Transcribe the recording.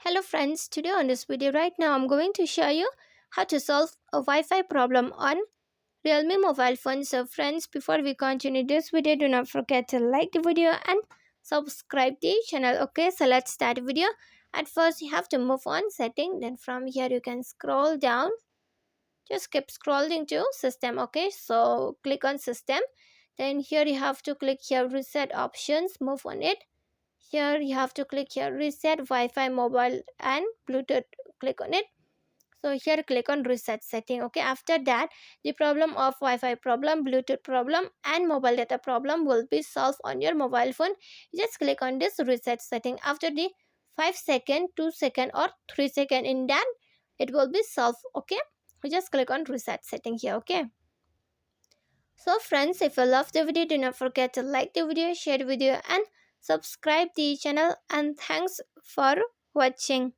Hello friends, today on this video right now I'm going to show you how to solve a Wi-Fi problem on Realme mobile phone. So friends, before we continue this video, do not forget to like the video and subscribe the channel. Okay, so let's start the video. At first you have to move on setting, then from here you can scroll down. Just keep scrolling to system. Okay, so click on system. Then here you have to click here reset options, move on it. Here you have to click here reset Wi-Fi mobile and Bluetooth. Click on it. So here click on reset setting. Okay, after that the problem of Wi-Fi problem, Bluetooth problem and mobile data problem will be solved on your mobile phone. Just click on this reset setting. After the 5 second, 2 second or 3 second, in that it will be solved. Okay, you just click on reset setting here. Okay, so friends, if you love the video, do not forget to like the video, share the video and subscribe the channel, and thanks for watching.